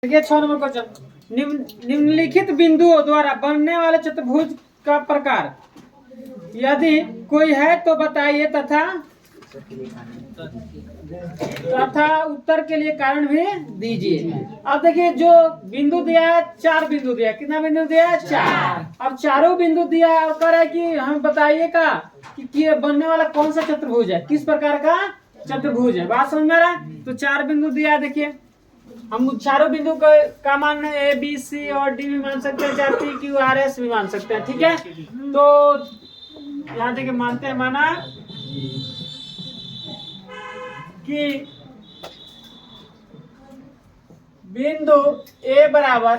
देखिए 6 number question. निम्नलिखित बिंदुओं द्वारा बनने वाले चतुर्भुज का प्रकार यदि कोई है तो बताइए तथा उत्तर के लिए कारण भी दीजिए। अब देखिए जो बिंदु दिया है 4 बिंदु दिया है। कितना बिंदु दिया है? 4। अब चारों बिंदु दिया है और कह रहा है कि हम बताइएगा कि बनने वाला कौन सा चतुर्भुज है, किस प्रकार का चतुर्भुज है। बात समझ में आ रहा है? तो 4 बिंदु दिया है। देखिए हम चारों बिंदु का मान ए बी सी और डी भी मान सकते हैं, चाहे पी क्यू आर एस भी मान सकते हैं। ठीक है, तो यहाँ देखिए मानते हैं, माना कि बिंदु ए बराबर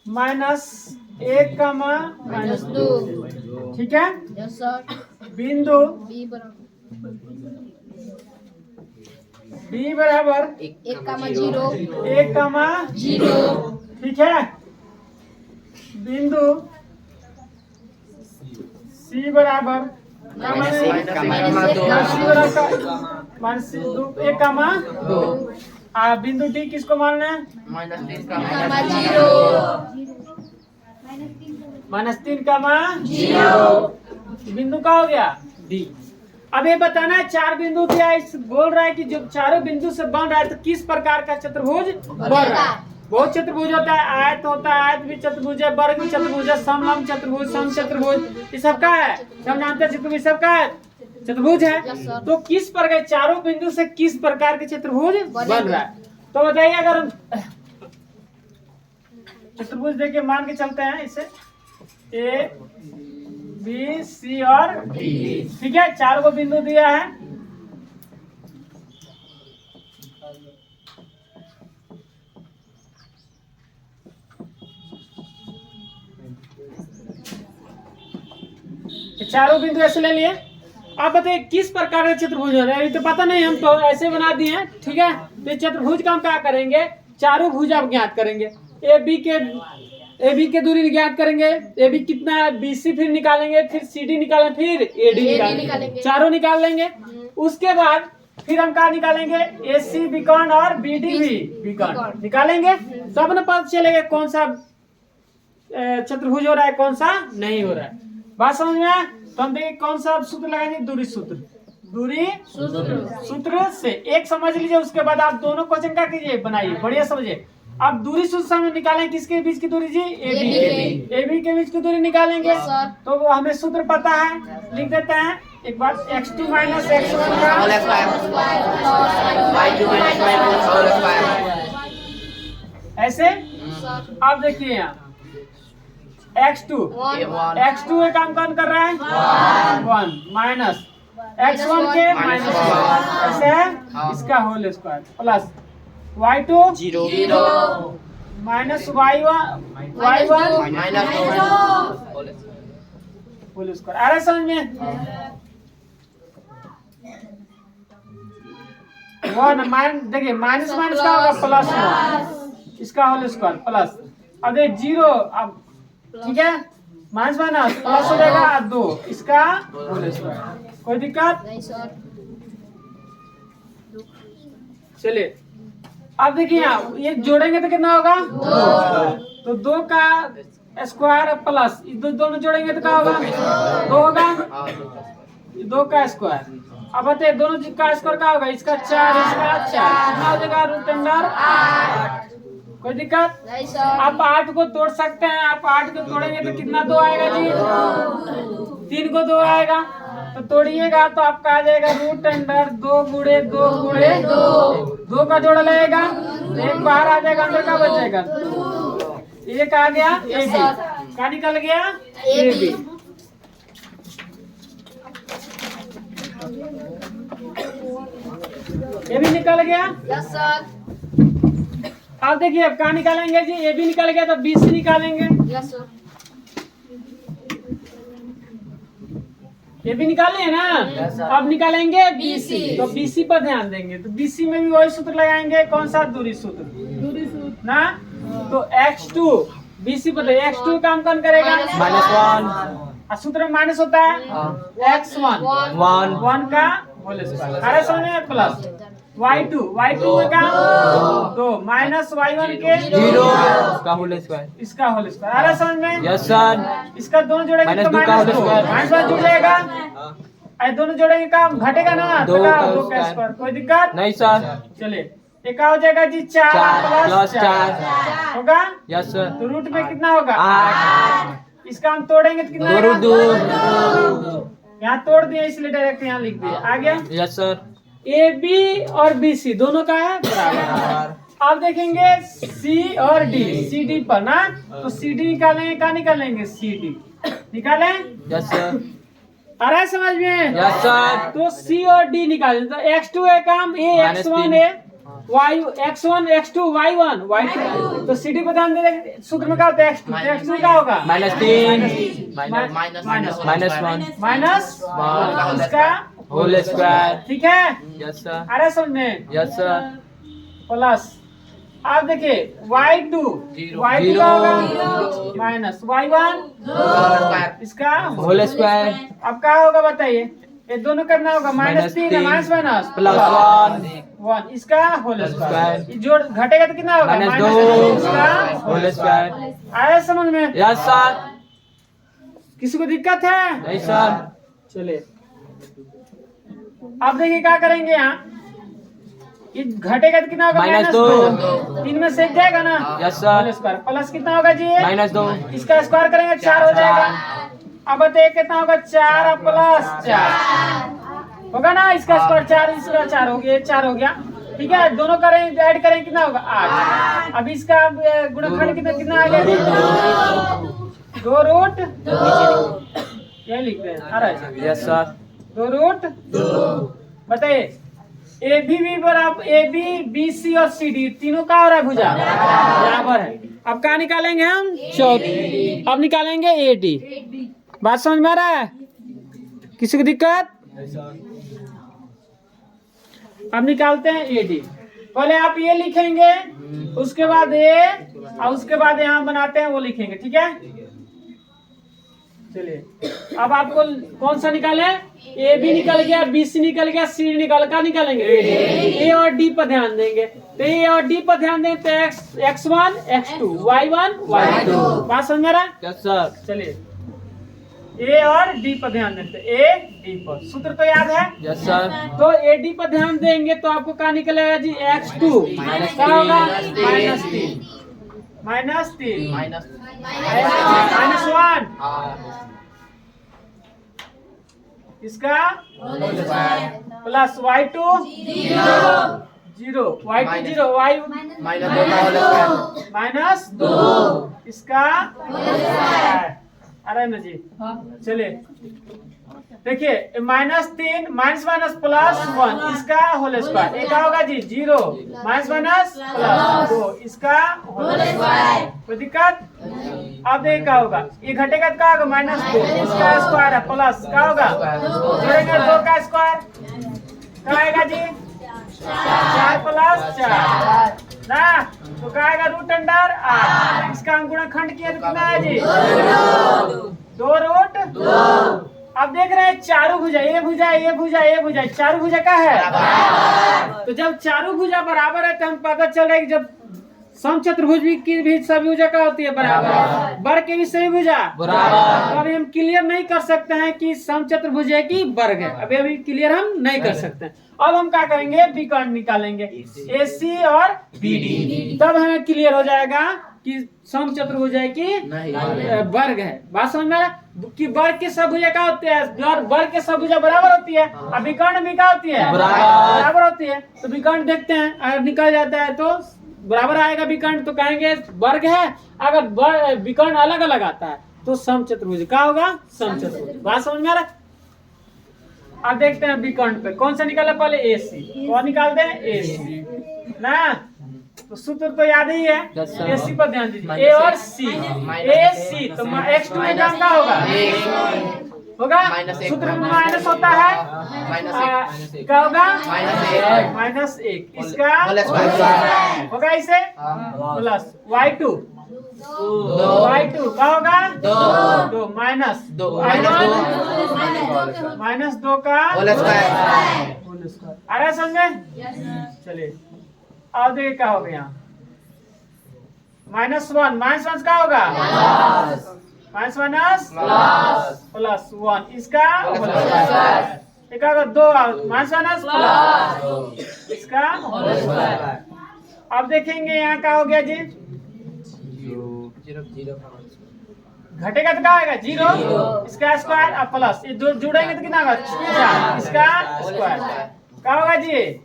-1, -2। ठीक है, बिंदु बी बराबर 1,0। ठीक है, बिंदु सी बराबर -1,2। बिंदु डी किसको मानना है? -3,0। बिंदु का हो गया डी। अब ये बताना है 4 बिंदु दिया, इस बोल रहा है कि जब चारों बिंदु से बन रहा है तो किस प्रकार का चतुर्भुज बन रहा है। बहुत चतुर्भुज होता है, आयत होता है, आयत भी चतुर्भुज है, वर्ग भी चतुर्भुज है, समलंब चतुर्भुज, सम चतुर्भुज, ये सब का है समानांतर चतुर्भुज, सब का है चतुर्भुज है। तो किस प्रकार चारों बिंदु से किस प्रकार के चतुर्भुज बन रहा है, तो बताइए। अगर चतुर्भुज देखिए मान के चलते हैं इसे ए बी सी और डी। ठीक है, 4 को बिंदु दिया है। चारों बिंदु ऐसे ले लिए। आप बताइए किस प्रकार का चतुर्भुज हो रहा है, ये तो पता नहीं, हम तो ऐसे बना दिए हैं। ठीक है, तो चतुर्भुज का हम क्या करेंगे, चारों भुज आप ज्ञात करेंगे। ए बी के दूरी ज्ञात करेंगे, ए बी कितना है, बी सी फिर निकालेंगे, फिर सी डी निकालेंगे, फिर ए डी निकालेंगे, चारों निकाल लेंगे। उसके बाद फिर हम क्या निकालेंगे, ए सी बीकॉन और बी डी भी बीकॉन निकालेंगे। सब ने पता चलेगा कौन सा चतुर्भुज हो रहा है, कौन सा नहीं हो रहा है। बात समझ में आया? तो हम देखिए कौन सा सूत्र लगाएंगे, दूरी सूत्र से एक समझ लीजिए। उसके बाद आप दोनों क्वेश्चन का कीजिए, बनाइए, बढ़िया समझिए। अब दूरी सूत्र से हम निकालेंगे किसके बीच की दूरी जी, ए बी के बीच की दूरी निकालेंगे। तो हमें सूत्र पता है, लिख देते हैं एक बार, x2 - x1 का ऐसे। अब देखिए यहाँ x2 एक काम कौन कर रहा है, 1 माइनस x1 के -1 ऐसे है, इसका whole square plus y2 0 minus y1 whole square. आ रहा है समझ में? 1 देखिए माइनस माइनस का होगा +1, इसका होल स्क्वायर प्लस, अब ये 0, अब ठीक है, माइनस माइनस प्लस हो जाएगा 2, इसका होल स्क्वायर। कोई दिक्कत नहीं सर। चलिए अब देखिए यहाँ ये जोड़ेंगे तो कितना होगा 2, तो 2 का स्क्वायर प्लस दोनों जोड़ेंगे तो क्या होगा 2 होगा, 2 का स्क्वायर। अब बताइए दोनों का स्क्वायर क्या होगा, इसका 4, इसका 4, कितना हो जाएगा √8। कोई दिक्कत नहीं सर। आप 8 को तोड़ सकते हैं, आप 8 को तोड़ेंगे तो कितना 2 आएगा जी, 3 को 2 आएगा, तो तोड़िएगा तो आपका आ जाएगा √2 गुणे 2 का जोड़ लगेगा, एक बाहर आ जाएगा, अंदर का बच जाएगा, एक आ गया ए बी, क्या निकल गया ए बी। ये भी निकल गया। Yes sir. अब देखिए अब कहाँ निकालेंगे जी, ए बी निकल गया तो बी सी निकालेंगे। Yes sir. ये भी निकाले है ना, अब निकालेंगे बीसी, तो बीसी पर ध्यान देंगे। तो बीसी में भी वही सूत्र लगाएंगे, कौन सा, दूरी सूत्र ना। तो x2 बीसी पर x2 काम कौन करेगा, -1, सूत्र में माइनस होता है, x1 1 का होल स्क्वायर, अरे समझ में, प्लस y2 का 2 माइनस y1 के 0 इसका होल स्क्वायर। इसका होल स्क्वायर। आ रहा है समझ में? Yes sir. इसका दोनों जोड़ेंगे माइनस तो दो का माइनस होल 2 स्क्वायर। माइनस 1 जुड़ जाएगा। अरे दोनों जोड़ेंगे काम घटेगा ना, दो तो का दो का स्क्वायर। स्क्वायर। कोई दिक्कत नहीं सर। चलिए ये क्या हो जाएगा जी 4 4 प्लस 4 होगा। Yes sir. तो रूट में कितना होगा 8 इसका हम तोड़ेंगे तो कितना 2 आएगा? रूट 2 यहाँ तोड़ दिया इसलिए डायरेक्ट यहाँ लिख दिया। आ गया। Yes sir. ए बी और बी सी दोनों का है बराबर। अब देखेंगे सी और डी, सी डी पर ना, तो सी डी निकालेंगे, क्या निकालेंगे सी डी निकालें। Yes sir. आ रहा है समझ में? Yes sir. तो सी और डी निकालें तो x2 है काम ए माइनस x1 तीन। है y x1 x2 y1 y2 तो सी डी पर ध्यान दे। सूत्र में क्या होता है x2 तो x2 क्या होगा -3 माइनस -1 माइनस वन। इसका होल स्क्वायर। ठीक है। Yes sir. आ रहा है समझ में? Yes sir. प्लस आप देखिए y2 y2 का होगा माइनस y1 इसका होल स्क्वायर अब क्या होगा बताइए? ये दोनों करना होगा -3 है माइनस माइनस +1 1 इसका होल स्क्वायर। स्क्वायर। ये जोड़ घटेगा तो कितना होगा -2 इसका होल स्क्वायर। आया समझ में? Yes sir. किसी को दिक्कत है? नहीं सर। चलिए अब देखिए क्या करेंगे यहाँ। ये घटेगा तो कितना होगा -2 3 में से एक जाएगा ना। Yes sir. Whole square plus कितना होगा जी -2 इसका स्क्वायर करेंगे 4 हो जाएगा। अब बताइए कितना होगा 4 प्लस 4 होगा ना। इसका स्क्वायर 4 इसका 4 हो गया 4 हो गया। ठीक है दोनों करें ऐड करें कितना होगा 8। अब इसका गुणनखंड कितना आ गया 2 रूट ये लिखते हैं। आ रहा है यस सर। 2 रूट बताइए ए बी बराबर ए बी सी और सी डी तीनों का हो रहा है भुजा बराबर है। अब क्या निकालेंगे हम चौथी। अब निकालेंगे ए डी। बात समझ में आ रहा है? किसी को दिक्कत? अब निकालते हैं ए डी। पहले आप ये लिखेंगे उसके बाद ए और उसके बाद यहाँ बनाते हैं वो लिखेंगे। ठीक है चलिए अब आपको कौन सा निकाले? ए बी निकल गया बी सी निकल गया सी डी निकालेंगे ए और डी पर ध्यान देंगे। तो ए और डी पर ध्यान देंगे तो x1 x2 y1 y2 बात समझ में रहा? Yes sir. चलिए ए और डी पर ध्यान देते ए डी पर। सूत्र तो याद है? Yes sir. तो ए डी पर ध्यान देंगे तो आपको क्या निकलेगा जी x2 क्या होगा -3 -1 इसका प्लस y2 0 y2 0 y -2 इसका अरे ना जी चलिए देखिए -3 माइनस प्लस 1 इसका होल स्क्वायर। एक होगा जी 0 माइनस प्लस 2 इसका होल स्क्वायर। कोई दिक्कत? अब देखिए क्या होगा ये घटेगा तो क्या होगा -2 इसका स्क्वायर है प्लस क्या होगा जोड़ेंगे 2 का स्क्वायर क्या आएगा जी 4 प्लस 4 ना तो क्या आएगा रूट अंडर 8। इसका हम गुणनखंड किया तो कितना है जी 2 रूट। अब देख रहे हैं चारों भुजा ये भुजा ये भुजा ये भुजा चारों भुजा का है। तो जब चारों भुजा बराबर है तो हम पता चल रहा है कि जब समचतुर्भुज की भी सभी भुजा का होती है बराबर वर्ग की भी सभी भुजा बराबर। तो अभी हम क्लियर नहीं कर सकते हैं कि समचतुर्भुज है कि वर्ग है। अभी क्लियर हम नहीं कर सकते हैं। अब हम क्या करेंगे विकर्ण निकालेंगे ए सी और बी डी तब हमें क्लियर हो जाएगा कि समचतुर्भुज है कि वर्ग है। बात समझ में कि वर्ग की सब भुजा क्या होती है वर्ग की सब भुजा बराबर होती है। अब विकर्ण भी क्या होती है बराबर होती है। तो विकर्ण देखते हैं अगर निकल जाता है तो बराबर आएगा विकर्ण तो कहेंगे वर्ग है। अगर विकर्ण अलग अलग आता है तो समचतुर्भुज क्या होगा समचतुर्भुज। बात समझ में आ रहा है? अब देखते हैं विकर्ण पे कौन सा निकाला पहले ए सी कौन निकालते हैं ए सी ना। तो सूत्र तो याद ही है ए सी पर ध्यान दीजिए ए और सी ए सी तो x2 में क्या होगा सूत्र में माइनस होता है क्या होगा -1 इसका होगा इसे प्लस y2 क्या होगा 2 -2 -2 का होल होल स्क्वायर। आ रहा है समझ में? चलिए अब देखिए क्या होगा यहाँ -1 -1 क्या होगा माइनस प्लस 1 इसका एक होगा 2 -1 प्लस इसका। अब देखेंगे यहाँ क्या हो गया जी घटेगा तो क्या आएगा 0 इसका स्क्वायर और प्लस ये जुड़ेंगे तो कितना होगा 4 इसका स्क्वायर क्या होगा जी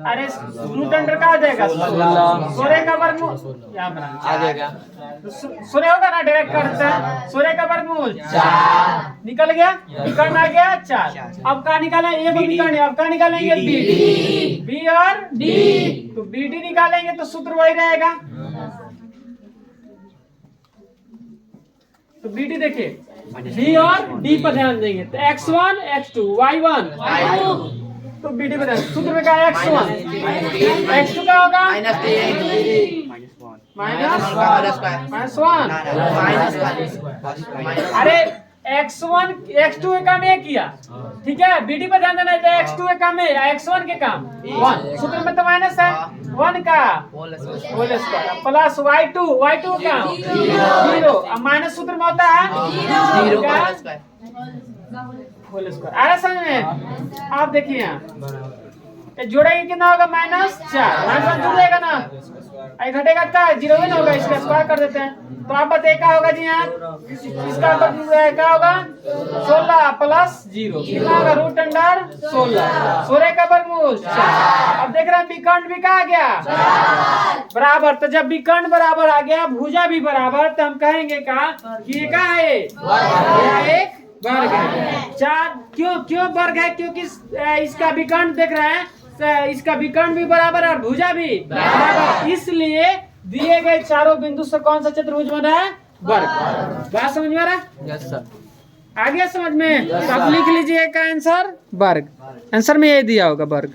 अरे रूट अंडर का हो जाएगा 16 का वर्गमूल यहाँ पर आ जाएगा। तो 16 होगा ना डायरेक्ट करते हैं 16 का वर्गमूल 4 निकल गया विकर्ण आ गया 4। अब क्या निकालें ये विकर्ण अब क्या निकालेंगे बी और डी तो बी डी निकालेंगे तो सूत्र वही रहेगा। तो बी डी देखिए बी और डी पर ध्यान देंगे तो x1 x2 y1 तो बी डी पर ध्यान सूत्र में क्या है x1 x2 क्या होगा -1 अरे x1 x2 के काम ये किया ठीक है बीडी पर ध्यान देना है x2 के काम है x1 के काम 1 सूत्र में तो माइनस है 1 का होल स्क्वायर प्लस y2 का 0 अब माइनस सूत्र में होता है 0 का होल स्क्वायर। आ रहा समझ में? आप देखिए यहाँ जोड़ेंगे कितना होगा -4 जुड़ जाएगा ना आई घटेगा क्या 0 ही ना होगा इसका स्क्वायर कर देते हैं। तो आप बताइए क्या होगा जी यहाँ इसका क्या होगा 16 प्लस 0 कितना होगा रूट अंडर 16 का वर्गमूल 4। अब देख रहे हैं विकर्ण भी कहा गया बराबर तो जब विकर्ण बराबर आ गया भुजा भी बराबर तो हम कहेंगे का कि ये क्या है एक वर्ग है। 4 क्यों वर्ग है क्योंकि इसका विकर्ण देख रहे हैं इसका विकर्ण भी बराबर और भुजा भी बराबर इसलिए दिए गए चारों बिंदु से कौन सा चतुर्भुज बना है वर्ग। बात समझ में आ रहा है? Yes sir. आ गया समझ में? तो आप लिख लीजिए का आंसर वर्ग। आंसर में ये दिया होगा वर्ग।